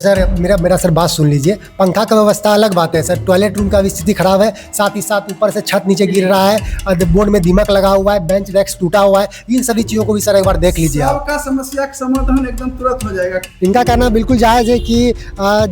Sir मेरा मेरा sir बात सुन लीजिए। पंखा का व्यवस्था अलग बात है सर, टॉयलेट रूम का भी स्थिति खराब है, साथ ही साथ ऊपर से छत नीचे गिर रहा है और बोर्ड में दीमक लगा हुआ है, बेंच डेस्क टूटा हुआ है। इन सभी चीज़ों को भी सर एक बार देख लीजिए आप। सबका समस्या का समाधान एकदम तुरंत हो जाएगा। इनका कहना बिल्कुल जायज़ है कि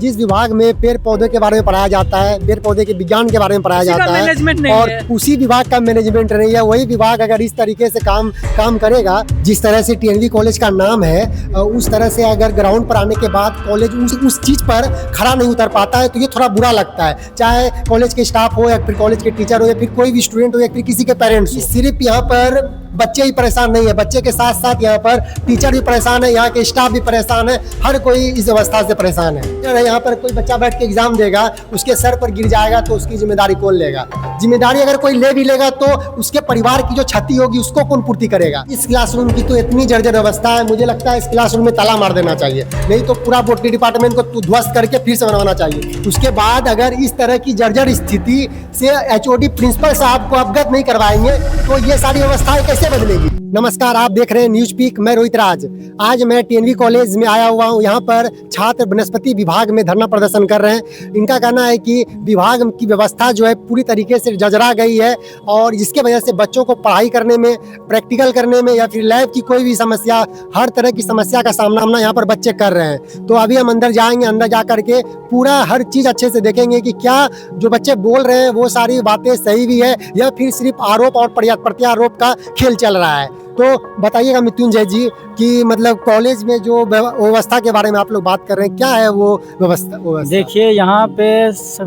जिस विभाग में पेड़ पौधे के बारे में पढ़ाया जाता है, पेड़ पौधे के विज्ञान के बारे में पढ़ाया जाता है और उसी विभाग का मैनेजमेंट नहीं है, वही विभाग अगर इस तरीके से काम करेगा, जिस तरह से टीएनवी कॉलेज का नाम है, उस तरह से अगर ग्राउंड पर आने के बाद कॉलेज उस चीज़ पर खड़ा नहीं उतर पाता है तो ये थोड़ा बुरा लगता है। चाहे कॉलेज के स्टाफ हो या फिर कॉलेज के टीचर हो या फिर कोई भी स्टूडेंट हो या फिर किसी के पेरेंट्स हो। सिर्फ यहाँ पर बच्चे ही परेशान नहीं है, बच्चे के साथ साथ यहाँ पर टीचर भी परेशान है, यहाँ के स्टाफ भी परेशान है, हर कोई इस व्यवस्था से परेशान है। यहाँ पर कोई बच्चा बैठ के एग्जाम देगा, उसके सर पर गिर जाएगा तो उसकी जिम्मेदारी कौन लेगा? जिम्मेदारी अगर कोई ले भी लेगा तो उसके परिवार की जो क्षति होगी उसको कौन पूर्ति करेगा? इस क्लासरूम की तो इतनी जर्जर व्यवस्था है, मुझे लगता है इस क्लासरूम में ताला मार देना चाहिए, नहीं तो पूरा बोटनी डिपार्टमेंट को ध्वस्त करके फिर से बनवाना चाहिए। उसके बाद अगर इस तरह की जर्जर स्थिति से एचओडी प्रिंसिपल साहब को अवगत नहीं करवाएंगे तो ये सारी व्यवस्थाएं कैसे बदलेगी? नमस्कार, आप देख रहे हैं न्यूज पीक। मैं रोहित राज। आज मैं टीएनवी कॉलेज में आया हुआ हूँ। यहाँ पर छात्र वनस्पति विभाग में धरना प्रदर्शन कर रहे हैं। इनका कहना है कि विभाग की व्यवस्था जो है पूरी तरीके से जर्जरा गई है और जिसके वजह से बच्चों को पढ़ाई करने में, प्रैक्टिकल करने में या फिर लैब की कोई भी समस्या, हर तरह की समस्या का सामना यहाँ पर बच्चे कर रहे हैं। तो अभी हम अंदर जाएंगे, अंदर जा करके पूरा हर चीज़ अच्छे से देखेंगे कि क्या जो बच्चे बोल रहे हैं वो सारी बातें सही भी है या फिर सिर्फ आरोप और प्रत्यारोप का खेल चल रहा है। तो बताइएगा मृत्युंजय जी कि मतलब कॉलेज में जो व्यवस्था के बारे में आप लोग बात कर रहे हैं, क्या है वो व्यवस्था? देखिए, यहाँ पे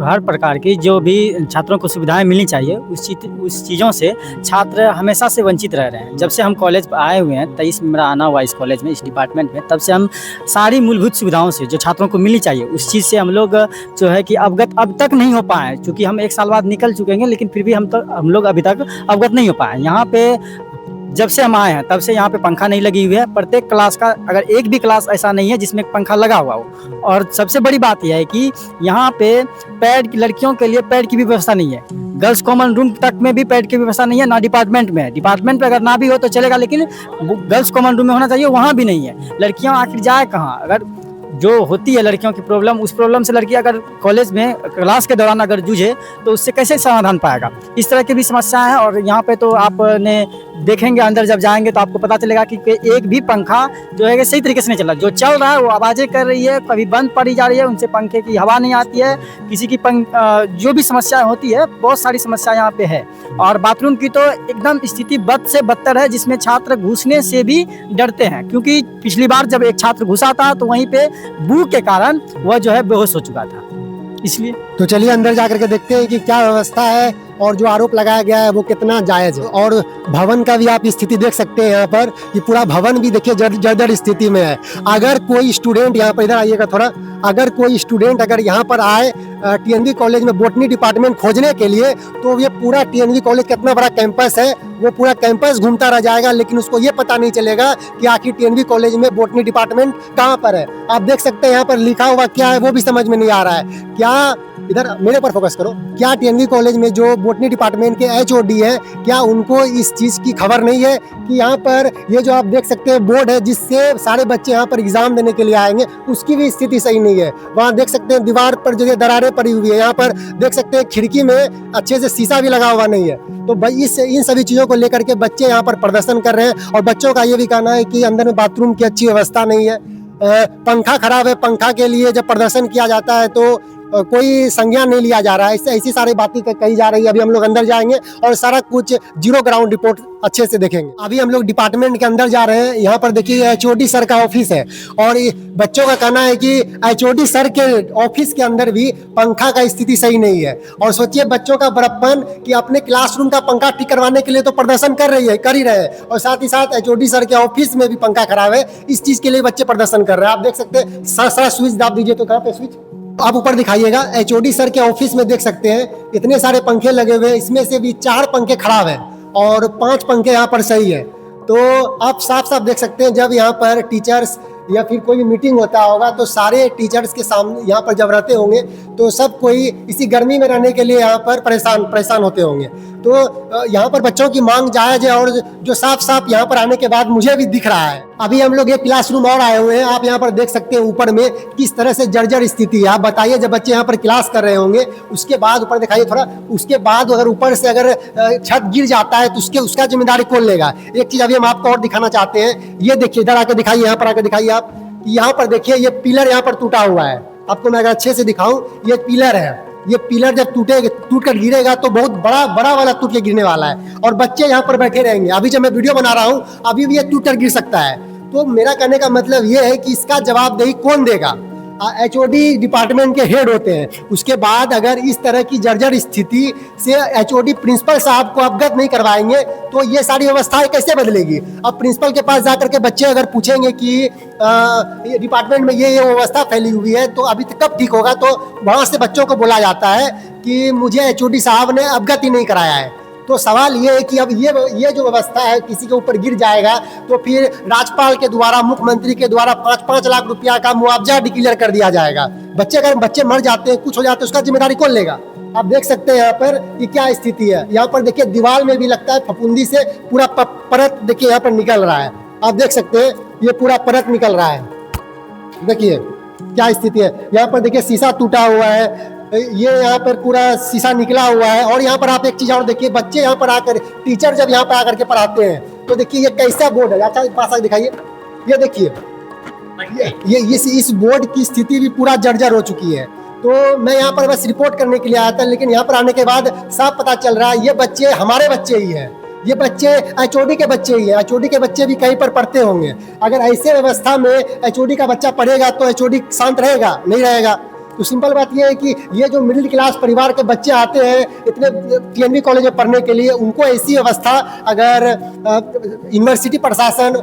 हर प्रकार की जो भी छात्रों को सुविधाएं मिलनी चाहिए उस चीज़ों से छात्र हमेशा से वंचित रह रहे हैं। जब से हम कॉलेज आए हुए हैं, 23 में मेरा आना हुआ इस कॉलेज में, इस डिपार्टमेंट में, तब से हम सारी मूलभूत सुविधाओं से जो छात्रों को मिलनी चाहिए उस चीज़ से हम लोग जो है कि अवगत अब तक नहीं हो पाए। चूँकि हम 1 साल बाद निकल चुके हैं, लेकिन फिर भी हम लोग अभी तक अवगत नहीं हो पाए। यहाँ पे जब से हम आए हैं तब से यहाँ पे पंखा नहीं लगी हुई है। प्रत्येक क्लास का अगर एक भी क्लास ऐसा नहीं है जिसमें पंखा लगा हुआ हो। और सबसे बड़ी बात यह है कि यहाँ पे पैड, लड़कियों के लिए पैड की भी व्यवस्था नहीं है। गर्ल्स कॉमन रूम तक में भी पैड की व्यवस्था नहीं है, ना डिपार्टमेंट में है। डिपार्टमेंट पे अगर ना भी हो तो चलेगा, लेकिन गर्ल्स कॉमन रूम में होना चाहिए, वहाँ भी नहीं है। लड़कियाँ आखिर जाए कहाँ? अगर जो होती है लड़कियों की प्रॉब्लम, उस प्रॉब्लम से लड़की अगर कॉलेज में क्लास के दौरान अगर जूझे तो उससे कैसे समाधान पाएगा? इस तरह की भी समस्या है। और यहाँ पे तो आपने देखेंगे, अंदर जब जाएंगे तो आपको पता चलेगा कि एक भी पंखा जो है सही तरीके से नहीं चल रहा। जो चल रहा है वो आवाज़ें कर रही है, कभी बंद पड़ी जा रही है, उनसे पंखे की हवा नहीं आती है। किसी की जो भी समस्या होती है, बहुत सारी समस्या यहाँ पे है। और बाथरूम की तो एकदम स्थिति बद से बदतर है, जिसमें छात्र घुसने से भी डरते हैं। क्योंकि पिछली बार जब एक छात्र घुसा था तो वहीं पे बू के कारण वह जो है बेहोश हो चुका था। इसलिए तो चलिए अंदर जाकर के देखते हैं कि क्या व्यवस्था है और जो आरोप लगाया गया है वो कितना जायज़ है। और भवन का भी आप स्थिति देख सकते हैं यहाँ पर कि पूरा भवन भी देखिए जर्जर स्थिति में है। अगर कोई स्टूडेंट यहाँ पर, इधर आइएगा थोड़ा, अगर कोई स्टूडेंट अगर यहाँ पर आए टीएनवी कॉलेज में बोटनी डिपार्टमेंट खोजने के लिए, तो ये पूरा टीएनवी कॉलेज कितना बड़ा कैंपस है, वो पूरा कैंपस घूमता रह जाएगा, लेकिन उसको ये पता नहीं चलेगा कि आखिर टीएनवी कॉलेज में बोटनी डिपार्टमेंट कहाँ पर है। आप देख सकते हैं यहाँ पर लिखा हुआ क्या है वो भी समझ में नहीं आ रहा है। क्या, इधर मेरे पर फोकस करो, क्या टीएनवी कॉलेज में जो बोटनी डिपार्टमेंट के एचओडी है, क्या उनको इस चीज़ की खबर नहीं है कि यहाँ पर ये जो आप देख सकते हैं बोर्ड है जिससे सारे बच्चे यहाँ पर एग्जाम देने के लिए आएंगे, उसकी भी स्थिति सही नहीं है। वहाँ देख सकते हैं दीवार पर जो दरारें पड़ी हुई है, यहाँ पर देख सकते हैं खिड़की में अच्छे से शीशा भी लगा हुआ नहीं है। तो इन सभी चीज़ों को लेकर के बच्चे यहाँ पर प्रदर्शन कर रहे हैं। और बच्चों का ये भी कहना है कि अंदर में बाथरूम की अच्छी व्यवस्था नहीं है, पंखा खराब है, पंखा के लिए जब प्रदर्शन किया जाता है तो कोई संज्ञान नहीं लिया जा रहा है। ऐसी सारी बातें कही जा रही है। अभी हम लोग अंदर जाएंगे और सारा कुछ जीरो ग्राउंड रिपोर्ट अच्छे से देखेंगे। अभी हम लोग डिपार्टमेंट के अंदर जा रहे हैं। यहाँ पर देखिए एचओडी सर का ऑफिस है और बच्चों का कहना है कि एचओडी सर के ऑफिस के अंदर भी पंखा का स्थिति सही नहीं है। और सोचिए बच्चों का बड़प्पन कि अपने क्लासरूम का पंखा ठीक करवाने के लिए तो प्रदर्शन कर ही रहे हैं, और साथ ही साथ एचओडी सर के ऑफिस में भी पंखा खराब है। इस चीज के लिए बच्चे प्रदर्शन कर रहे हैं। आप देख सकते हैं, सारा स्विच दाब दीजिए तो कहाँ पे स्विच आप ऊपर दिखाइएगा। एचओडी सर के ऑफिस में देख सकते हैं इतने सारे पंखे लगे हुए हैं, इसमें से भी 4 पंखे खराब हैं और 5 पंखे यहाँ पर सही है। तो आप साफ साफ देख सकते हैं जब यहाँ पर टीचर्स या फिर कोई भी मीटिंग होता होगा तो सारे टीचर्स के सामने यहाँ पर जब रहते होंगे तो सब कोई इसी गर्मी में रहने के लिए यहाँ पर परेशान होते होंगे। तो यहाँ पर बच्चों की मांग जायज़ है और जो साफ साफ यहाँ पर आने के बाद मुझे भी दिख रहा है। अभी हम लोग एक क्लासरूम और आए हुए हैं, आप यहाँ पर देख सकते हैं ऊपर में किस तरह से जर्जर स्थिति है। आप बताइए जब बच्चे यहाँ पर क्लास कर रहे होंगे उसके बाद ऊपर दिखाइए थोड़ा, उसके बाद अगर ऊपर से अगर छत गिर जाता है तो उसका जिम्मेदारी कौन लेगा। एक चीज़ अभी हम आपको और दिखाना चाहते हैं, ये देखिए इधर आके दिखाइए, यहाँ पर आके दिखाइए आप, यहाँ पर देखिए ये पिलर यहाँ पर टूटा हुआ है। आपको मैं अगर अच्छे से दिखाऊं, ये पिलर है, ये पिलर जब टूट कर गिरेगा तो बहुत बड़ा वाला टूट के गिरने वाला है और बच्चे यहाँ पर बैठे रहेंगे। अभी जब मैं वीडियो बना रहा हूँ अभी भी ये टूट कर गिर सकता है। तो मेरा कहने का मतलब ये है कि इसका जवाबदेही कौन देगा। HOD डिपार्टमेंट के हेड होते हैं। उसके बाद अगर इस तरह की जर्जर स्थिति से HOD प्रिंसिपल साहब को अवगत नहीं करवाएंगे तो ये सारी व्यवस्थाएं कैसे बदलेगी। अब प्रिंसिपल के पास जाकर के बच्चे अगर पूछेंगे कि डिपार्टमेंट में ये व्यवस्था फैली हुई है तो अभी तक कब ठीक होगा, तो वहाँ से बच्चों को बोला जाता है कि मुझे HOD साहब ने अवगत ही नहीं कराया है। तो सवाल ये है कि अब ये जो व्यवस्था है किसी के ऊपर गिर जाएगा तो फिर राज्यपाल के द्वारा, मुख्यमंत्री के द्वारा 5-5 लाख रुपया का मुआवजा डिक्लेयर कर दिया जाएगा। अगर बच्चे मर जाते हैं, कुछ हो जाते हैं, उसका जिम्मेदारी कौन लेगा। आप देख सकते हैं यहाँ पर कि क्या स्थिति है। यहाँ पर देखिए दीवार में भी लगता है फफूंदी से पूरा परत देखिए यहाँ पर निकल रहा है। आप देख सकते हैं ये पूरा परत निकल रहा है, देखिए क्या स्थिति है। यहाँ पर देखिए शीशा टूटा हुआ है, ये यहाँ पर पूरा शीशा निकला हुआ है। और यहाँ पर आप एक चीज और देखिए, बच्चे यहाँ पर आकर, टीचर जब यहाँ पर आकर के पढ़ाते हैं तो देखिए ये कैसा बोर्ड है। अच्छा पास आके दिखाइए, ये देखिए ये इस बोर्ड की स्थिति भी पूरा जर्जर हो चुकी है। तो मैं यहाँ पर बस रिपोर्ट करने के लिए आया था, लेकिन यहाँ पर आने के बाद साफ पता चल रहा है ये बच्चे हमारे बच्चे ही हैं, ये बच्चे HOD के बच्चे ही है। HOD के बच्चे भी कहीं पर पढ़ते होंगे। अगर ऐसे व्यवस्था में HOD का बच्चा पढ़ेगा तो HOD शांत रहेगा, नहीं रहेगा। तो सिंपल बात ये है कि ये जो मिडिल क्लास परिवार के बच्चे आते हैं इतने TNV कॉलेज में पढ़ने के लिए, उनको ऐसी व्यवस्था अगर यूनिवर्सिटी प्रशासन,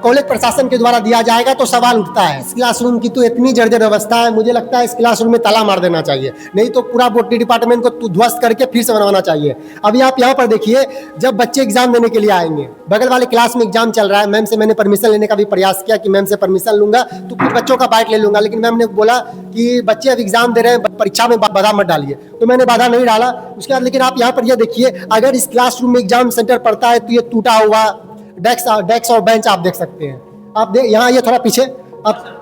कॉलेज प्रशासन के द्वारा दिया जाएगा तो सवाल उठता है। इस क्लासरूम की तो इतनी जर्जर व्यवस्था है, मुझे लगता है इस क्लासरूम में ताला मार देना चाहिए, नहीं तो पूरा बोटनी डिपार्टमेंट को ध्वस्त करके फिर से बनवाना चाहिए। अभी आप यहाँ पर देखिए, जब बच्चे एग्जाम देने के लिए आएंगे, बगल वाले क्लास में एग्जाम चल रहा है, मैम से मैंने परमिशन लेने का भी प्रयास किया कि मैम से परमिशन लूंगा तो कुछ बच्चों का बाइट ले लूंगा, लेकिन मैम ने बोला कि बच्चे अभी एग्जाम दे रहे हैं, परीक्षा में बाधा मत डालिए, तो मैंने बाधा नहीं डाला। उसके बाद लेकिन आप यहाँ पर ये देखिए, अगर इस क्लासरूम में एग्जाम सेंटर पड़ता है तो ये टूटा हुआ डेस्क और बेंच आप देख सकते हैं। आप यहाँ ये थोड़ा पीछे,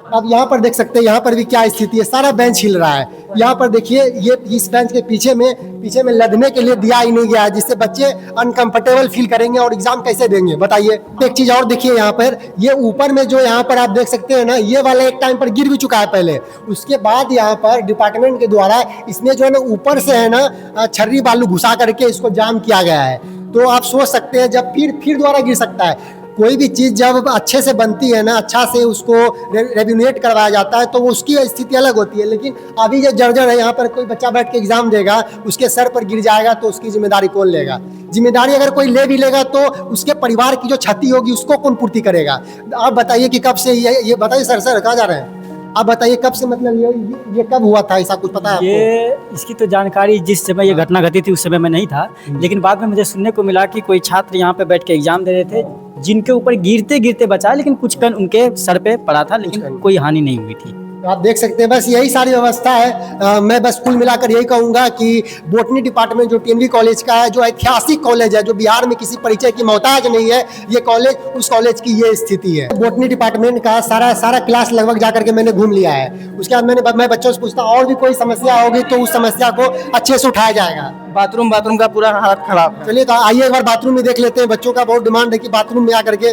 अब यहाँ पर देख सकते हैं, यहाँ पर भी क्या स्थिति है, सारा बेंच हिल रहा है। यहाँ पर देखिए ये इस बेंच के पीछे में लदने के लिए दिया ही नहीं गया है, जिससे बच्चे अनकंफर्टेबल फील करेंगे और एग्जाम कैसे देंगे बताइए। एक चीज और देखिए, यहाँ पर ये ऊपर में जो यहाँ पर आप देख सकते हैं ना, ये वाला एक टाइम पर गिर भी चुका है पहले। उसके बाद यहाँ पर डिपार्टमेंट के द्वारा इसमें जो है ना ऊपर से है ना छर्री बालू घुसा करके इसको जाम किया गया है। तो आप सोच सकते हैं जब फिर दोबारा गिर सकता है। कोई भी चीज़ जब अच्छे से बनती है ना, अच्छा से उसको रेगुलेट करवाया जाता है तो उसकी स्थिति अलग होती है। लेकिन अभी जो जर्जर है, यहाँ पर कोई बच्चा बैठ के एग्जाम देगा, उसके सर पर गिर जाएगा तो उसकी जिम्मेदारी कौन लेगा। जिम्मेदारी अगर कोई ले भी लेगा तो उसके परिवार की जो क्षति होगी उसको कौन पूर्ति करेगा। आप बताइए कि कब से ये बताइए सर कहाँ जा रहे हैं आप बताइए, कब से मतलब ये कब हुआ था, ऐसा कुछ पता है आपको? ये इसकी तो जानकारी जिस समय ये घटना घटी थी उस समय में नहीं था, लेकिन बाद में मुझे सुनने को मिला कि कोई छात्र यहाँ पे बैठ के एग्जाम दे रहे थे, जिनके ऊपर गिरते गिरते बचा, लेकिन कुछ कण उनके सर पे पड़ा था, लेकिन कोई हानि नहीं हुई थी। आप देख सकते हैं, बस यही सारी व्यवस्था है। मैं बस कुल मिलाकर यही कहूँगा कि बोटनी डिपार्टमेंट जो TNV कॉलेज का है, जो ऐतिहासिक कॉलेज है, जो बिहार में किसी परिचय की मोहताज नहीं है, ये कॉलेज, उस कॉलेज की ये स्थिति है। बोटनी डिपार्टमेंट का सारा क्लास लगभग जाकर के मैंने घूम लिया है। उसके बाद मैं बच्चों से पूछता और भी कोई समस्या होगी तो उस समस्या को अच्छे से उठाया जाएगा। बाथरूम का पूरा हालत खराब है। चलिए तो आइए एक बार बाथरूम में देख लेते हैं। बच्चों का बहुत डिमांड है कि बाथरूम में आकर के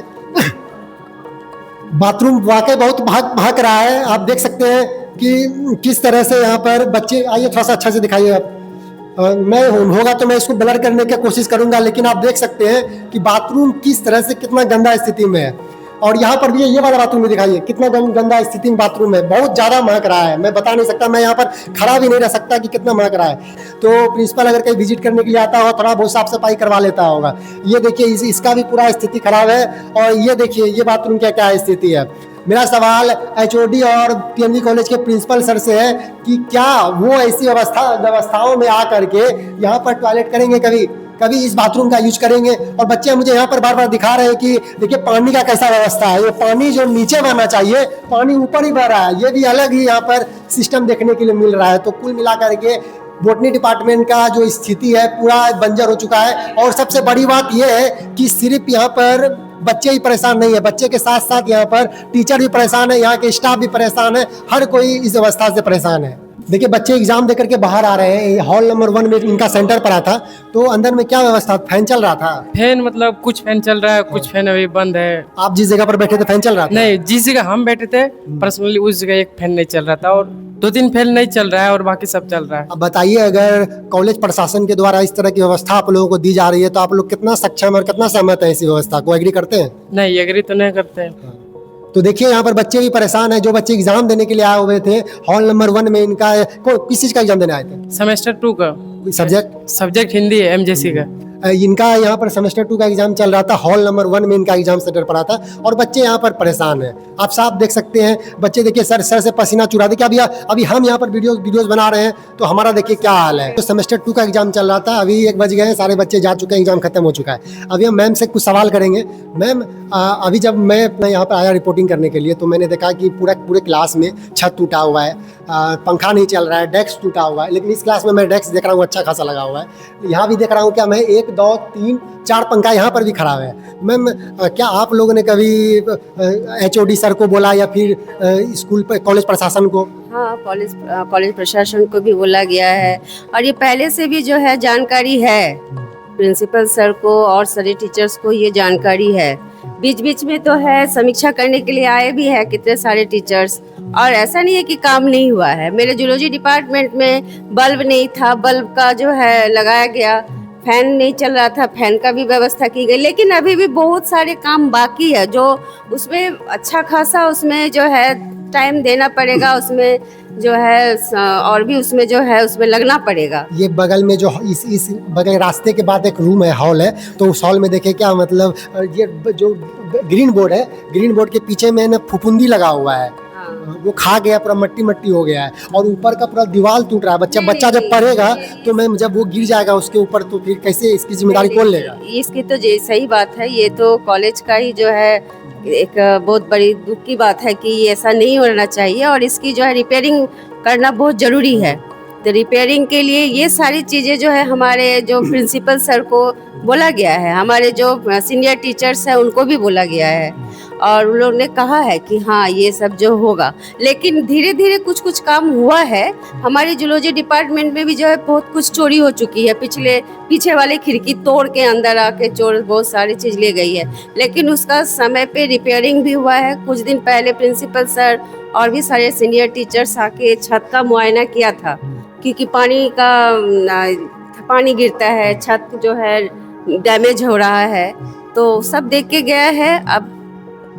बाथरूम वाकई बहुत भाग रहा है। आप देख सकते हैं कि किस तरह से यहाँ पर बच्चे, आइए थोड़ा सा अच्छा से दिखाइए आप। मैं होगा तो मैं इसको ब्लर करने की कोशिश करूंगा, लेकिन आप देख सकते हैं कि बाथरूम किस तरह से कितना गंदा स्थिति में है। और यहाँ पर भी ये वाला बाथरूम भी दिखाइए, कितना गंदा स्थिति में बाथरूम है, बहुत ज़्यादा महक रहा है। मैं बता नहीं सकता, मैं यहाँ पर खड़ा भी नहीं रह सकता कि कितना महक रहा है। तो प्रिंसिपल अगर कहीं विजिट करने के लिए आता हो, थोड़ा बहुत साफ सफाई करवा लेता होगा। ये देखिए इसका भी पूरा स्थिति खराब है। और ये देखिए ये बाथरूम क्या स्थिति है। मेरा सवाल HOD और TNV कॉलेज के प्रिंसिपल सर से है कि क्या वो ऐसी व्यवस्थाओं में आ करके यहाँ पर टॉयलेट करेंगे, कभी इस बाथरूम का यूज करेंगे। और बच्चे मुझे यहाँ पर बार बार दिखा रहे हैं कि देखिए पानी का कैसा व्यवस्था है, ये पानी जो नीचे बहना चाहिए पानी ऊपर ही बह रहा है, ये भी अलग ही यहाँ पर सिस्टम देखने के लिए मिल रहा है। तो कुल मिलाकर के बॉटनी डिपार्टमेंट का जो स्थिति है पूरा बंजर हो चुका है। और सबसे बड़ी बात यह है कि सिर्फ यहाँ पर बच्चे ही परेशान नहीं है, बच्चे के साथ साथ यहाँ पर टीचर भी परेशान है, यहाँ के स्टाफ भी परेशान है, हर कोई इस व्यवस्था से परेशान है। देखिए बच्चे एग्जाम देकर के बाहर आ रहे हैं, हॉल नंबर 1 में इनका सेंटर पड़ा था, तो अंदर में क्या व्यवस्था, फैन चल रहा था? फैन मतलब कुछ फैन चल रहा है, कुछ फैन अभी बंद है। आप जिस जगह पर बैठे थे फैन चल रहा था? नहीं, जिस जगह हम बैठे थे पर्सनली उस जगह एक फैन नहीं चल रहा था और 2-3 फैन नहीं चल रहा है और बाकी सब चल रहा है। अब बताइए, अगर कॉलेज प्रशासन के द्वारा इस तरह की व्यवस्था आप लोगों को दी जा रही है तो आप लोग कितना सक्षम और कितना सहमत है इसी व्यवस्था को, एग्री करते हैं? नहीं, एग्री तो नहीं करते हैं। तो देखिए यहाँ पर बच्चे भी परेशान हैं, जो बच्चे एग्जाम देने के लिए आए हुए थे हॉल नंबर 1 में, इनका किस चीज का एग्जाम देने आए थे? सेमेस्टर 2 का सब्जेक्ट हिंदी है, MJC का। इनका यहाँ पर सेमेस्टर 2 का एग्जाम चल रहा था, हॉल नंबर 1 में इनका एग्जाम सेंटर पड़ा था और बच्चे यहाँ पर परेशान हैं। आप साफ देख सकते हैं बच्चे, देखिए सर से पसीना चुरा। देखिए अभी हम यहाँ पर वीडियोस बना रहे हैं तो हमारा देखिए क्या हाल है। तो सेमेस्टर 2 का एग्जाम चल रहा था, अभी 1 बज गए हैं, सारे बच्चे जा चुके हैं, एग्जाम खत्म हो चुका है। अभी हम मैम से कुछ सवाल करेंगे। मैम, अभी जब मैं यहाँ पर आया रिपोर्टिंग करने के लिए तो मैंने देखा कि पूरे क्लास में छत टूटा हुआ है, पंखा नहीं चल रहा है, डेस्क टूटा हुआ है। लेकिन इस क्लास में मैं डेस्क देख रहा हूँ अच्छा खासा लगा हुआ है। यहाँ भी देख रहा हूँ क्या मैं 1 2 3 4 पंखा यहाँ पर भी खड़ा है। मैम, क्या आप लोगों ने कभी HOD सर को बोला या फिर स्कूल कॉलेज प्रशासन को? हाँ, कॉलेज प्रशासन को भी बोला गया है और ये पहले से भी जो है जानकारी है, प्रिंसिपल सर को और सारे टीचर्स को ये जानकारी है। बीच बीच में तो है समीक्षा करने के लिए आए भी है कितने सारे टीचर्स, और ऐसा नहीं है कि काम नहीं हुआ है। मेरे जूलॉजी डिपार्टमेंट में बल्ब नहीं था, बल्ब का जो है लगाया गया, फैन नहीं चल रहा था, फैन का भी व्यवस्था की गई। लेकिन अभी भी बहुत सारे काम बाकी है जो उसमें अच्छा खासा उसमें जो है टाइम देना पड़ेगा, उसमें जो है और भी उसमें जो है उसमें लगना पड़ेगा। ये बगल में जो इस बगल रास्ते के बाद एक रूम है, हॉल है, तो उस हॉल में देखे क्या मतलब ये जो ग्रीन बोर्ड है, ग्रीन बोर्ड के पीछे में ना फुफुंदी लगा हुआ है, वो खा गया, पूरा मट्टी हो गया है और ऊपर का पूरा दीवार टूट रहा है। बच्चा जब पढ़ेगा तो मैम जब वो गिर जाएगा उसके ऊपर तो फिर कैसे इसकी जिम्मेदारी कौन लेगा? इसकी तो सही बात है, ये तो कॉलेज का ही जो है एक बहुत बड़ी दुख की बात है कि ऐसा नहीं होना चाहिए और इसकी जो है रिपेयरिंग करना बहुत ज़रूरी है। तो रिपेयरिंग के लिए ये सारी चीज़ें जो है हमारे जो प्रिंसिपल सर को बोला गया है, हमारे जो सीनियर टीचर्स हैं उनको भी बोला गया है और उन लोग ने कहा है कि हाँ ये सब जो होगा। लेकिन धीरे धीरे कुछ काम हुआ है। हमारी जूलॉजी डिपार्टमेंट में भी जो है बहुत कुछ चोरी हो चुकी है, पीछे वाले खिड़की तोड़ के अंदर आके चोर बहुत सारी चीज़ ले गई है, लेकिन उसका समय पे रिपेयरिंग भी हुआ है। कुछ दिन पहले प्रिंसिपल सर और भी सारे सीनियर टीचर्स आके छत का मुआयना किया था, क्योंकि पानी गिरता है, छत जो है डैमेज हो रहा है, तो सब देख के गया है। अब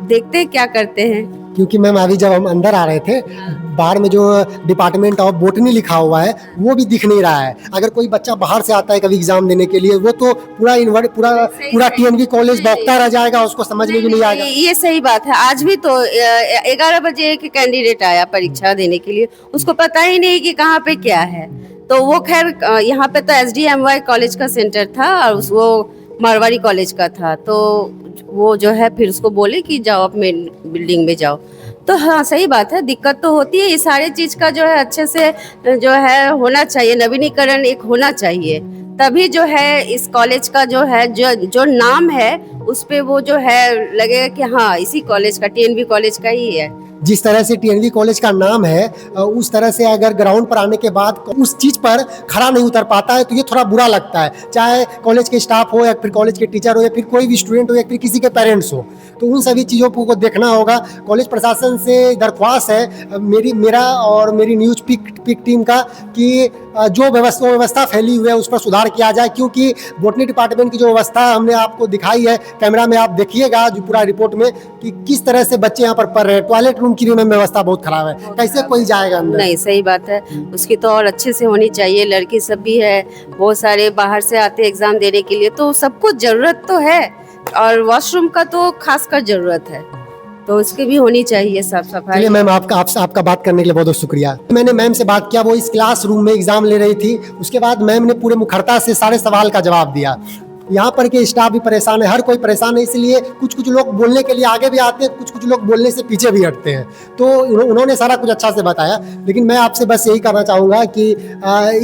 देखते हैं क्या करते हैं। क्योंकि मैम अभी जब हम अंदर आ रहे थे बाहर में जो डिपार्टमेंट ऑफ बॉटनी लिखा हुआ है वो भी दिख नहीं रहा है। अगर कोई बच्चा बाहर से आता है कभी एग्जाम देने के लिए वो तो पूरा TNV कॉलेज बौखता रह जाएगा, उसको समझ में भी नहीं आएगा। ये सही बात है। आज भी तो 11 बजे एक कैंडिडेट आया परीक्षा देने के लिए, उसको पता ही नहीं कि कहाँ पे क्या है। तो वो खैर यहाँ पे तो SDMY कॉलेज का सेंटर था और वो मारवाड़ी कॉलेज का था, तो वो जो है फिर उसको बोले कि जाओ आप मेन बिल्डिंग में जाओ। तो हाँ सही बात है, दिक्कत तो होती है। ये सारे चीज़ का जो है अच्छे से जो है होना चाहिए, नवीनीकरण एक होना चाहिए, तभी जो है इस कॉलेज का जो है जो नाम है उस पे वो जो है लगेगा कि हाँ इसी कॉलेज का, TNV कॉलेज का ही है। जिस तरह से TNV कॉलेज का नाम है उस तरह से अगर ग्राउंड पर आने के बाद उस चीज़ पर खरा नहीं उतर पाता है तो ये थोड़ा बुरा लगता है, चाहे कॉलेज के स्टाफ हो या फिर कॉलेज के टीचर हो या फिर कोई भी स्टूडेंट हो या फिर किसी के पेरेंट्स हो, तो उन सभी चीज़ों को देखना होगा। कॉलेज प्रशासन से दरख्वास्त है मेरा और मेरी न्यूज पिक टीम का कि जो व्यवस्था फैली हुई है उस पर सुधार किया जाए, क्योंकि बॉटनी डिपार्टमेंट की जो व्यवस्था हमने आपको दिखाई है, कैमरा में आप देखिएगा जो पूरा रिपोर्ट में कि किस तरह से बच्चे यहाँ पर पढ़ रहे हैं। टॉयलेट रूम की भी व्यवस्था बहुत खराब है, कैसे कोई जाएगा अंदर? नहीं, सही बात है, उसकी तो और अच्छे से होनी चाहिए। लड़की सब भी है, बहुत सारे बाहर से आते एग्जाम देने के लिए, तो सबको जरूरत तो है और वॉशरूम का तो खास कर जरूरत है। तो उसकी भी होनी चाहिए साफ सफाई। चलिए मैम, आपका बात करने के लिए बहुत बहुत शुक्रिया। मैंने मैम से बात किया, वो इस क्लासरूम में एग्जाम ले रही थी। उसके बाद मैम ने पूरे मुखरता से सारे सवाल का जवाब दिया। यहाँ पर के स्टाफ भी परेशान है, हर कोई परेशान है, इसलिए कुछ कुछ लोग बोलने के लिए आगे भी आते हैं, कुछ कुछ लोग बोलने से पीछे भी हटते हैं। तो उन्होंने सारा कुछ अच्छा से बताया, लेकिन मैं आपसे बस यही कहना चाहूँगा कि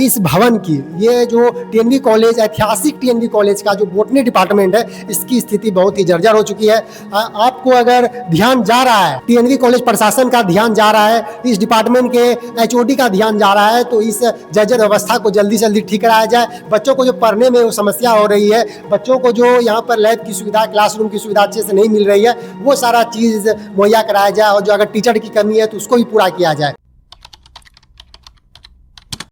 इस भवन की, ये जो टीएनवी कॉलेज, ऐतिहासिक टीएनवी कॉलेज का जो बोटनी डिपार्टमेंट है, इसकी स्थिति बहुत ही जर्जर हो चुकी है। आपको अगर ध्यान जा रहा है, टीएनवी कॉलेज प्रशासन का ध्यान जा रहा है, इस डिपार्टमेंट के एचओडी का ध्यान जा रहा है, तो इस जर्जर व्यवस्था को जल्दी से जल्दी ठीक कराया जाए। बच्चों को जो पढ़ने में समस्या हो रही है, बच्चों को जो यहाँ पर लैब की सुविधा, क्लासरूम की सुविधा अच्छे से नहीं मिल रही है, वो सारा चीज़ मुहैया कराया जाए, और जो अगर टीचर की कमी है तो उसको भी पूरा किया जाए।